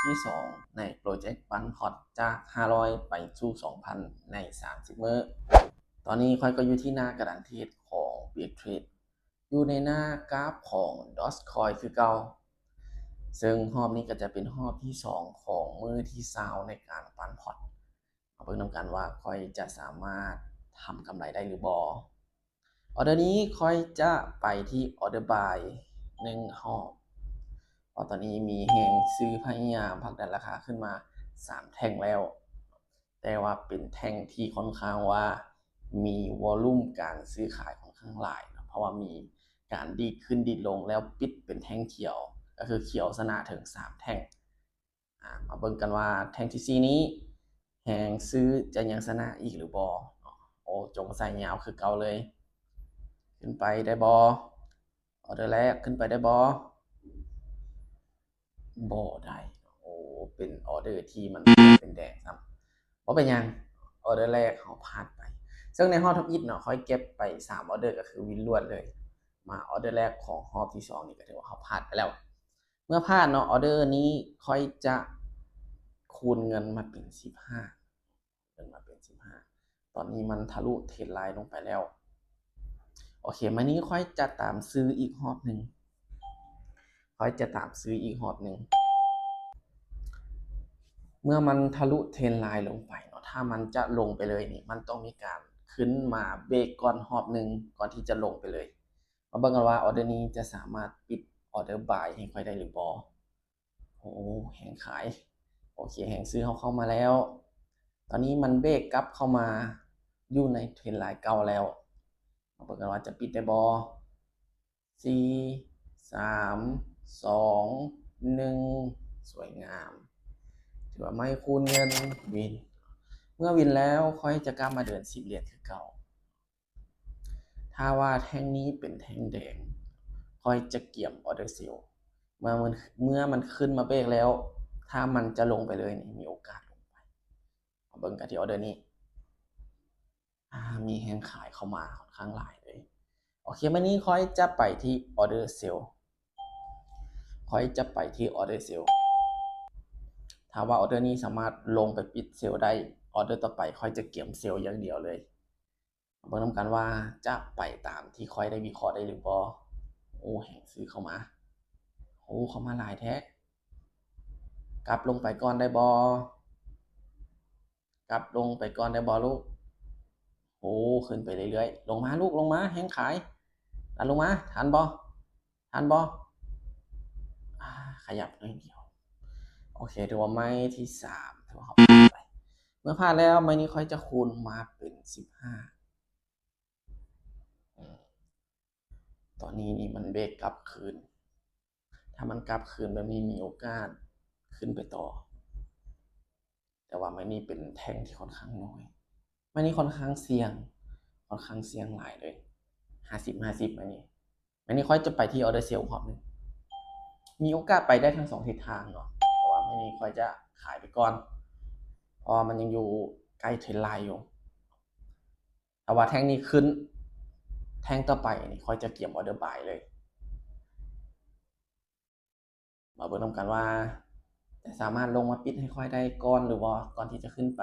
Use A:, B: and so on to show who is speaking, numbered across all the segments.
A: ที่2ในโปรเจกต์ปันพอตจาก500ไปสู่ 2,000 ใน30มื้อตอนนี้ค่อยก็อยู่ที่หน้ากระดานเทรดของ Big Trade อยู่ในหน้ากราฟของ Dogecoin คือเก่าซึ่งรอบนี้ก็จะเป็นรอบที่2ของมื้อที่20ในการปันพอตมาเบิ่งนำกันว่าค่อยจะสามารถทำกำไรได้หรือบ่ออเดอร์นี้ค่อยจะไปที่ออเดอร์บาย1รอบเพราะตอนนี้มีแฮงซื้อพยายามผลักดันราคาขึ้นมา3แท่งแล้วแต่ว่าเป็นแท่งที่ค่อนข้างว่ามีวอลลุ่มการซื้อขายค่อนข้างหลายเพราะว่ามีการดีดขึ้นดีดลงแล้วปิดเป็นแท่งเขียวก็คือเขียวชนะถึง3แท่งมาเบิ่งกันว่าแท่งที่4นี้แฮงซื้อจะยังชนะอีกหรือบ่โอ้จงใส่ยาวคือเก่าเลยขึ้นไปได้บ่ออเดอร์แรกขึ้นไปได้บ่ได้โอ้เป็นออเดอร์ที่มันเป็นแดงซ้ำเพราะเป็นยังออเดอร์แรกเขาพลาดไปซึ่งในฮอบท็อปอิทเนาะค่อยเก็บไป3ออเดอร์ก็คือวินล้วนเลยมาออเดอร์แรกของฮอบที่2นี่ก็ถือว่าเขาพลาดไปแล้วเมื่อพลาดเนาะออเดอร์นี้ค่อยจะคูณเงินมาเป็น15ตอนนี้มันทะลุเทรนไลน์ลงไปแล้วโอเคมานี้ค่อยจะตามซื้ออีกรอบหนึ่งค่อยจะตามซื้ออีกรอบหนึ่งเมื่อมันทะลุเทรนไลน์ลงไปเนาะถ้ามันจะลงไปเลยนี่มันต้องมีการขึ้นมาเบรกก่อนรอบหนึ่งก่อนที่จะลงไปเลยมาเบิ่งกันว่าออเดอร์นี้จะสามารถปิดออเดอร์บายให้ค่อยได้หรือบ่โอ้แหงขายโอเคแหงซื้อเข้ามาแล้วตอนนี้มันเบรกกลับเข้ามาอยู่ในเทรนไลน์เก่าแล้วมาเบิ่งกันว่าจะปิดได้บ่4 3 2 1สวยงามถือว่าไม่คูณเงินวินเมื่อวินแล้วค่อยจะกลับมาเดิน10เหรียญคือเก่าถ้าว่าแท่งนี้เป็นแท่งแดงค่อยจะเกี่ยมออเดอร์เซลเมื่อมันขึ้นมาเบรกแล้วถ้ามันจะลงไปเลยนี่มีโอกาสลงไปมาเบิ่งกันที่ออเดอร์นี้มีแฮงขายเข้ามาค่อนข้างหลายเลยโอเควันนี้ค่อยจะไปที่ออเดอร์เซลค่อยจะไปที่ออเดอร์เซลถ้าว่าออเดอร์นี้สามารถลงไปปิดเซลได้ออเดอร์ต่อไปค่อยจะเกี่ยมเซลอย่างเดียวเลยมาเบิ่งนำกันว่าจะไปตามที่ค่อยได้วิเคราะห์ได้หรือบ่โอ้แห่งซื้อเข้ามาโอ้เข้ามาหลายแท้กลับลงไปก่อนได้บ่กลับลงไปก่อนได้บ่ลูกโอ้ขึ้นไปเรื่อยๆลงมาลูกลงมาแห่งขายดันลงมาทันบ่ขยับหน่อยเดียวโอเคถือว่าไม้ที่3ถือว่าเขาพลาดไปเมื่อพลาดแล้วไม้นี้ค่อยจะคูณมาเป็น15ตอนนี้นี่มันเบรกกลับคืนถ้ามันกลับคืนแบบนี้มีโอกาสขึ้นไปต่อแต่ว่าไม้นี้เป็นแท่งที่ค่อนข้างน้อยไม้นี้ค่อนข้างเสี่ยงหลายเลย50-50ไม้นี้ค่อยจะไปที่ออเดอร์เซลพร้อมนึงมีโอกาสไปได้ทั้ง2ทิศทางเนาะแต่ว่าไม้นี้ค่อยจะขายไปก่อนเพราะมันยังอยู่ใกล้เทรนไลน์อยู่แต่ว่าแท่งนี้ขึ้นแท่งต่อไปนี่ค่อยจะเกี่ยมออเดอร์บายเลยมาเบิ่งนำกันว่าจะสามารถลงมาปิดให้ค่อยได้ก่อนหรือว่าก่อนที่จะขึ้นไป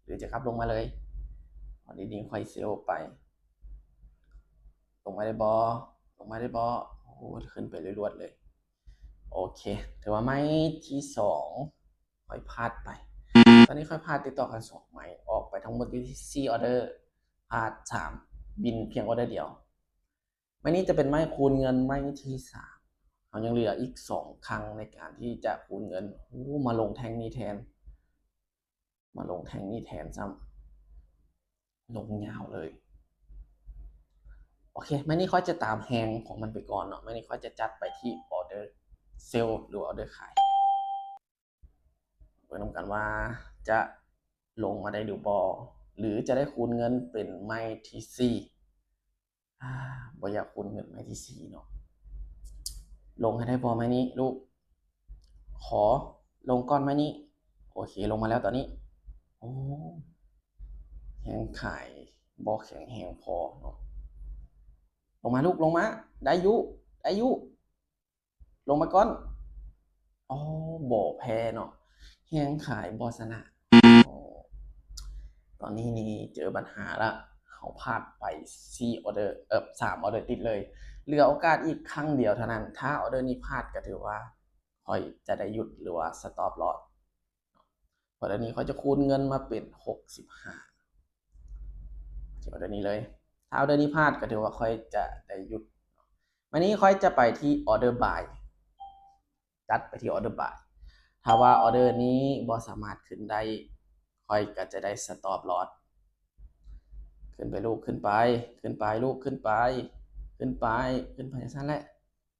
A: หรือจะขับลงมาเลยพอดีๆค่อยเซลไปลงมาได้บ่โอ้ขึ้นไปรวดๆเลยโอเคถือว่าไม้ที่2ค่อยพลาดไปตอนนี้ค่อยพลาดติดต่อกัน2ไม้ออกไปทั้งหมดที่4ออเดอร์พลาด3บินเพียงออเดอร์เดียวไม้นี้จะเป็นไม้คูณเงินไม้ที่3เขายังเหลืออีก2ครั้งในการที่จะคูณเงินมาลงแท่งนี้แทนซ้ำลงยาวเลยโอเคไม้นี้ค่อยจะตามแฮงของมันไปก่อนเนาะไม้นี้ค่อยจะจัดไปที่ออเดอร์เซลหรือออเดอร์ขายเพื่อนำกันว่าจะลงมาได้หรือบ่หรือจะได้คูณเงินเป็นไม้ที่4บ่อยากคูณเงินไม้ที่4เนาะลงให้ได้พอไหมนี้ลูกขอลงก้อนไหมนี้โอเคลงมาแล้วตอนนี้โอ้แหงขายบ่แข็งแหงพอเนาะลงมาลูกลงมาได้ยุลงมาก่อน อ๋อบ่แพ้เนาะแฮงขายบ่ชนะอ๋อตอนนี้นี่เจอปัญหาละเขาพลาดไป4ออเดอร์3ออเดอร์ติดเลยเหลือโอกาสอีกครั้งเดียวเท่านั้นถ้าออเดอร์นี้พลาดก็ถือว่าค่อยจะได้หยุดหรือว่าสต็อปลอสเพราะตอนนี้เขาจะคูณเงินมาเป็น65ออเดอร์นี้เลยถ้าออเดอร์นี้พลาดก็ถือว่าค่อยจะได้หยุดวันนี้ค่อยจะไปที่ออเดอร์บายจัดไปที่ออเดอร์บายถ้าว่าออเดอร์นี้บ่สามารถขึ้นได้ค่อยก็จะได้สต็อปลอสขึ้นไปลูกขึ้นไปขึ้นไปลูกขึ้นไปขึ้นไปขึ้นไปสั้นแหละ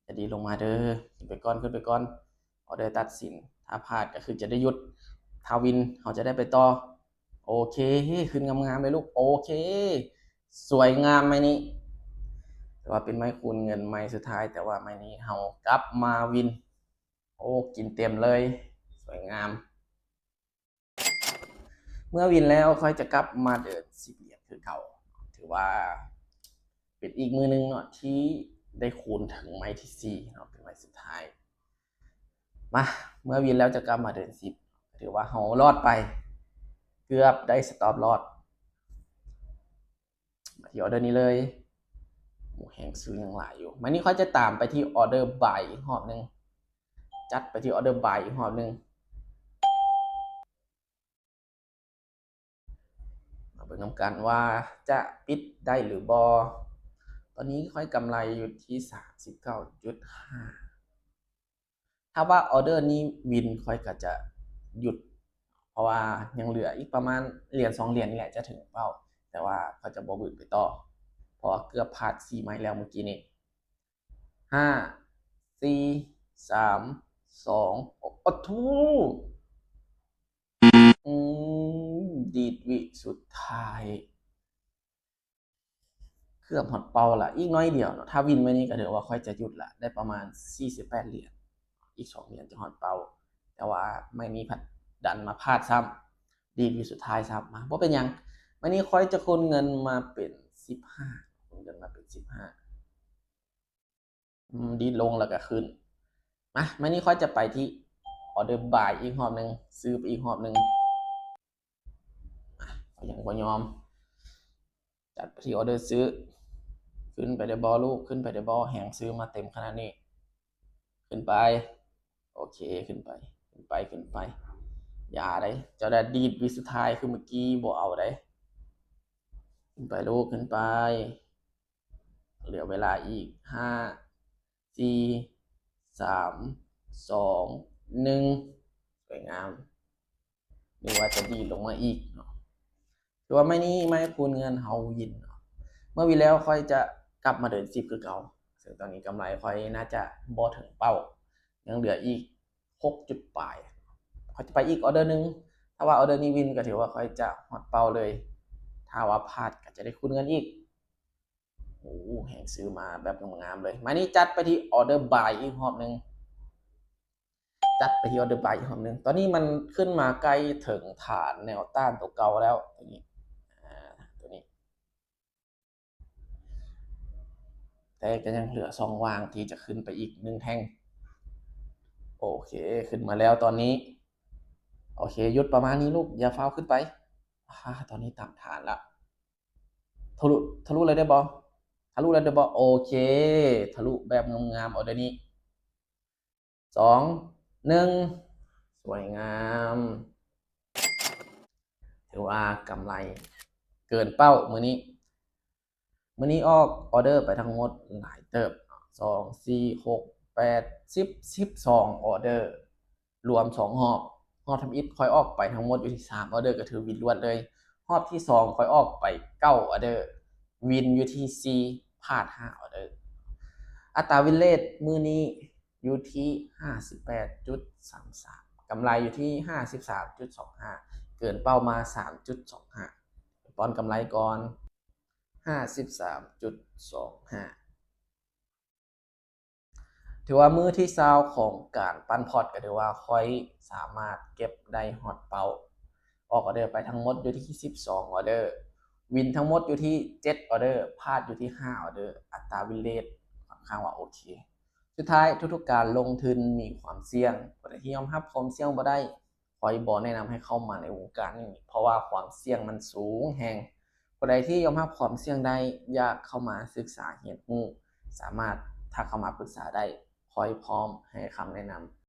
A: จะดีลงมาเด้อขึ้นไปก่อนขึ้นไปก่อนออเดอร์ตัดสินถ้าพลาดก็คือจะได้หยุดถ้าวินเขาจะได้ไปต่อโอเคขึ้นงามๆเลยลูกโอเคสวยงามไหมนี้แต่ว่าเป็นไม้คูณเงินไม้สุดท้ายแต่ว่าไม้นี้เขากลับมาวินโอ้กินเต็มเลยสวยงามเมื่อวินแล้วค่อยจะกลับมาเดิน10 เหรียญคือเก่าถือว่าเป็นอีกมือนึงเนาะที่ได้คูณถึงไม้ที่4เนาะเป็นไม้สุดท้ายมาเมื่อวินแล้วจะกลับมาเดิน10ถือว่าเขารอดไปเกือบได้สต็อปลอสมาที่ออเดอร์นี้เลยหมูแห้งซื้อยังหลายอยู่มันนี้ค่อยจะตามไปที่ออเดอร์บายอีกรอบนึงจัดไปที่ออเดอร์บายอีกรอบนึงมาเบิ่งนำกันว่าจะปิดได้หรือบอตอนนี้ค่อยกำไรอยู่ที่39.5ถ้าว่าออเดอร์นี้วินค่อยก็จะหยุดเพราะว่ายังเหลืออีกประมาณเหรียญ2 เหรียญนี่แหละจะถึงเป้าแต่ว่าเขาจะบ่บึกไปต่อเพราะเกือบพลาด4 ไม้แล้วเมื่อกี้นี้5 4 3 2โอ้ทูดีดวิสุดท้ายเกือบหอดเป้าละอีกน้อยเดียวเนาะถ้าวินไว้นี้ก็ถือว่าค่อยจะหยุดละได้ประมาณ48 เหรียญอีก2 เหรียญจะหอดเป้าแต่ว่าไม่มีผัดดันมาพลาดซ้ำดีดวิสุดท้ายซ้ำมาเพราะเป็นยังวันนี้ค่อยจะคูณเงินมาเป็น15คูณเงินมาเป็น15ดีดลงแล้วก็ขึ้นมาวันนี้ค่อยจะไปที่ออเดอร์บายอีกรอบนึงซื้อไปอีกรอบนึงยังบ่ยอมจัดไปที่ออเดอร์ซื้อขึ้นไปได้บอลูกขึ้นไปได้บอแหงซื้อมาเต็มขนาดนี้ขึ้นไปโอเคขึ้นไปขึ้นไปขึ้นไปอย่าได้เจ้าได้ดีดวิสุดท้ายคือเมื่อกี้บ่เอาได้ขึ้นไปลูกขึ้นไปเหลือเวลาอีก5 4 3 2 1สวยงามหรือว่าจะดีลงมาอีกเนาะถือว่าไม่นี้ไม่คูณเงินเฮาวินเนาะเมื่อวินแล้วค่อยจะกลับมาเดิน10คือเก่าซึ่งตอนนี้กำไรค่อยน่าจะบ่ถึงเป้ายังเหลืออีก6 จุดปลายค่อยจะไปอีกออเดอร์นึงถ้าว่าออเดอร์นี้วินก็ถือว่าค่อยจะฮอดเป้าเลยถ้าว่าพลาดก็จะได้คูณเงินอีกโอ้แหงซื้อมาแบบงามๆเลยมานี่จัดไปที่ออเดอร์บายอีกรอบนึงจัดไปที่ออเดอร์บายอีกรอบนึงตอนนี้มันขึ้นมาใกล้ถึงฐานแนวต้านตัวเก่าแล้วตัวนี้ตัวนี้แต่ก็ยังเหลือช่องว่างที่จะขึ้นไปอีก1 แท่งโอเคขึ้นมาแล้วตอนนี้โอเคหยุดประมาณนี้ลูกอย่าฟ้าวขึ้นไปตอนนี้ต่ำฐานละทะลุทะลุเลยได้บอทะลุเลยได้บอโอเคทะลุแบบงามๆเอาเดี๋ยวนี้2 1สวยงามถือว่ากำไรเกินเป้ามื้อนี้ออกออเดอร์ไปทั้งหมดหลายเติบ2 4 6 8 10 12ออเดอร์รวม2 รอบทำอิฐค่อยออกไปทั้งหมดอยู่ที่3ออเดอร์ก็ถือวินล้วนเลยรอบที่2ค่อยออกไป9ออเดอร์วินอยู่ที่4พลาด5ออเดอร์อัตราวินเลทมื้อนี้อยู่ที่58.33กำไรอยู่ที่53.25เกินเป้ามา3.25ป้อนกำไรก่อน53.25ถือว่ามื้อที่20ของการปั้นพอร์ตก็ถือว่าค่อยสามารถเก็บได้ฮอดเป้าออกออเดอร์ไปทั้งหมดอยู่ที่12ออเดอร์วินทั้งหมดอยู่ที่7ออเดอร์พลาดอยู่ที่5ออเดอร์อัตราวินเรทค่อนข้างว่าโอเค สุดท้ายทุกๆการลงทุนมีความเสี่ยงผู้ใดที่ยอมรับความเสี่ยงบ่ได้ข้อยบ่แนะนำให้เข้ามาในวงการนี้เพราะว่าความเสี่ยงมันสูงแรงผู้ใดที่ยอมรับความเสี่ยงได้อยากเข้ามาศึกษาเรียนรู้สามารถทักเข้ามาปรึกษาได้ข้อยพร้อมให้คำแนะนำ